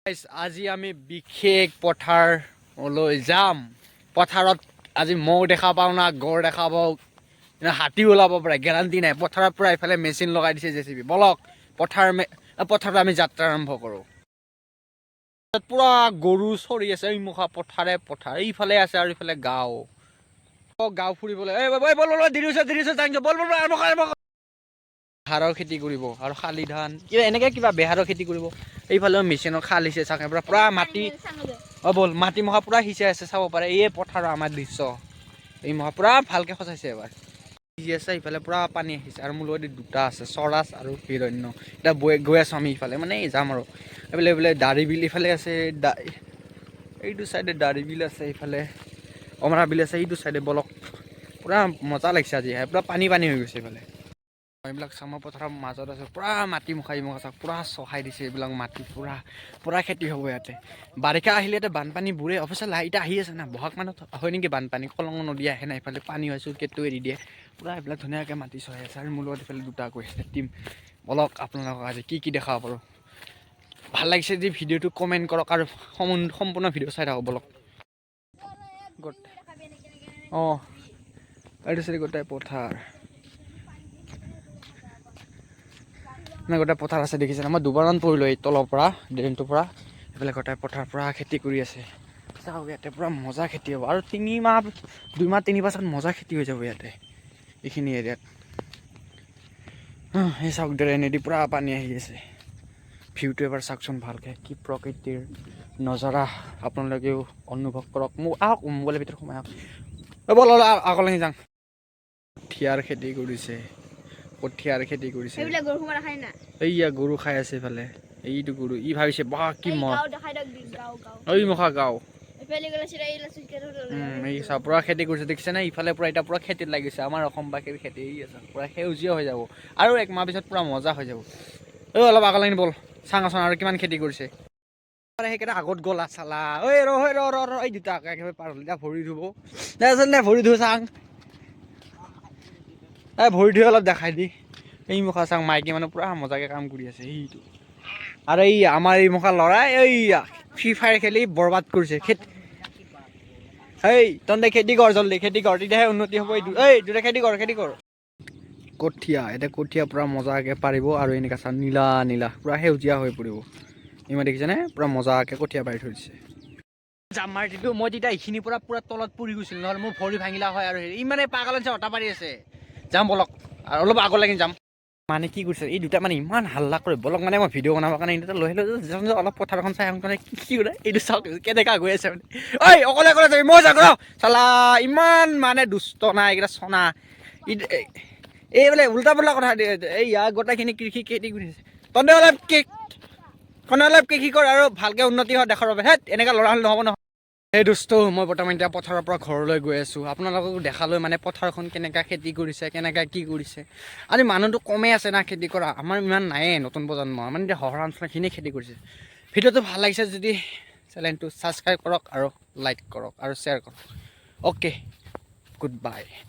আজি আমি বিশেষ পথাৰলৈ যাম। পথাৰত আজি মৌ দেখা পাওঁ না গড় দেখা পাওঁ, হাতী ওলাব পাৰে, গেৰাণ্টি নাই। পথাৰৰ পৰা এইফালে মেচিন লগাই দিছে জেচিবি। বলক পথাৰত আমি যাত্ৰা আৰম্ভ কৰোঁ। পুৰা গৰু চৰি আছে, এই মুখা পথাৰ এইফালে আছে আৰু ইফালে গাঁও ফুৰিবলৈ বেহাৰৰ খেতি কৰিব আৰু শালি ধান এনেকে কিবা বেহাৰৰ খেতি কৰিব। এইফালেও মেচিনৰ খাল সিঁচে চাগে পুৰা মাটি বল মাটি মখা পুৰা সিঁচাই আছে, চাব পাৰে। এই পথাৰৰ আমাৰ দৃশ্য, এই মখা পুৰা ভালকে সজাইছে এবাৰ সিঁচি আছে। ইফালে পুৰা পানী আহিছে আৰু মোৰ লগত দুটা আছে, চৰাজ আৰু হিৰণ্য। এতিয়া গৈ আছো আমি ইফালে, মানে যাম আৰু এইফালে দাৰি বিল ইফালে আছে, এইটো চাইডে দাৰি বিল আছে, ইফালে অমৰা বিল আছে, এইটো চাইডে। বলক পুৰা মজা লাগিছে আজি, পুৰা পানী হৈ গৈছে এইফালে। এইবিলাক চামৰ পথাৰৰ মাজত আছে, পুৰা মাটি মুখা চাওক, পুৰা চহাই দিছে এইবিলাক মাটি, পুৰা খেতি হ'ব ইয়াতে। বাৰিষা আহিলে ইয়াতে বানপানী বুৰে। অৱশ্যে লাইট আহি আছে না, বহাগ মানত হয় নেকি বানপানী। কলং নদী আহে না, এইফালে পানী হয়, চুৰকেটটো এৰি দিয়ে, পুৰা এইবিলাক ধুনীয়াকৈ মাটি চহাই আছে। আৰু মোৰ লগত এইফালে দুটা গৈ আছে টিম। বলক আপোনালোকক আজি কি দেখাব পাৰোঁ। ভাল লাগিছে যদি ভিডিঅ'টো কমেণ্ট কৰক আৰু সম্পূৰ্ণ ভিডিঅ' চাই থাকক। বলক এইটো চাৰি গোটাই পথাৰ, গোটেই পথাৰ আছে দেখিছে। মই দুবাৰমান পৰিলোঁ এই তলৰ পৰা, ড্ৰেইনটোৰ পৰা। এইফালে গোটেই পথাৰ পৰা খেতি কৰি আছে। চাওক ইয়াতে পুৰা মজা খেতি হ'ব আৰু 2 মাহ 3 মাহ পাছত মজা খেতি হৈ যাব ইয়াতে, এইখিনি এৰিয়াত। এই চাওক ড্ৰেইনেদি পুৰা পানী আহি আছে। ভিউটো এবাৰ চাওকচোন ভালকৈ, কি প্ৰকৃতিৰ নজাৰা আপোনালোকেও অনুভৱ কৰক। মোক আহক মোবাইলৰ ভিতৰত সোমাই আহক। বল আগলৈ যাওঁ। কঠীয়াৰ খেতি কৰিছে, এইয়া গৰু খাই আছে এইফালে। এইটো গৰু ই ভাবিছে বাহ কি এই মুখা গাঁও। এই চাহ পুৰা খেতি কৰিছে দেখিছে নে। ইফালে পুৰা এতিয়া পুৰা খেতিত লাগিছে। আমাৰ অসমবাসীৰ খেতি আছে, পুৰা সেউজীয়া হৈ যাব আৰু 1 মাহ পিছত পুৰা মজা হৈ যাব। অলপ আগলৈ বল চাওঁচোন আৰু কিমান খেতি কৰিছে। সেইকেইটা আগত গ'লা চালা, ৰ এই দুটা একেবাৰে পাৰ হ'ল। এতিয়া ভৰি ধুব ভৰি ধু চাং, ভৰি ধুই অলপ দেখাই দি। এই মুখা চাং মাইকী মানুহ পুৰা মজাকে কাম কৰি আছে সেইটো। আৰু এই আমাৰ এই মুখা ল'ৰাই এইয়া ফ্ৰী ফায়াৰ খেলি বৰবাদ কৰিছে খেতি। তহঁতে খেতি কৰ, জল্দি খেতি কৰ, তেতিয়াহে উন্নতি হ'ব। দুটা খেতি কৰ কঠীয়া। এতিয়া কঠীয়া পুৰা মজাকে পাৰিব আৰু এনেকা চাওঁ নীলা পুৰা সেউজীয়া হৈ পৰিব। ইমান দেখিছেনে, পুৰা মজাকে কঠীয়া পাৰি থৈ দিছে। জাম মাৰি দিলোঁ মই, তেতিয়া এইখিনিৰ পৰা পুৰা তলত পৰি গৈছিল, নহ'লে মোৰ ভৰি ভাঙিলা হয়। আৰু ইমানে পাগল হৈছে, অটা পাৰি আছে। যাম বলক আৰু অলপ আগলৈকে যাম। মানে কি কৰিছে এই দুটা, মানে ইমান হাল্লা কৰে। বলক মানে মই ভিডিঅ' বনাবৰ কাৰণে লৈ আহিলোঁ। অলপ পথাৰখন চাই মানে কি কৰে এইটো চাওক, কেনেকা গৈ আছে মানে। অকলে যাবি, মই যাওঁ চালা। ইমান মানে দুষ্ট নাই এইকেইটা চনা। এই বোলে উল্টা পুল্টা কথা দিয়ে। এই গোটেইখিনি কৃষি খেতি কৰি আছে। তহঁতে অলপ কৃষি কৰ আৰু ভালকে উন্নতি হয় দেশৰ বাবে। এনেকা ল'ৰা হ'লে নহ'ব নহয়। এই দুষ্ট, মই বৰ্তমান এতিয়া পথাৰৰ পৰা ঘৰলৈ গৈ আছোঁ। আপোনালোকক দেখালৈ, মানে পথাৰখন কেনেকৈ খেতি কৰিছে, কেনেকৈ কি কৰিছে। আজি মানুহটো কমেই আছে না খেতি কৰা, আমাৰ ইমান নায়েই নতুন প্ৰজন্ম, মানে এতিয়া সহৰাঞ্চলখিনিয়ে খেতি কৰিছে। ভিডিঅ'টো ভাল লাগিছে যদি চেনেলটো ছাবস্ক্ৰাইব কৰক আৰু লাইক কৰক আৰু শ্বেয়াৰ কৰক। Okay, good bye.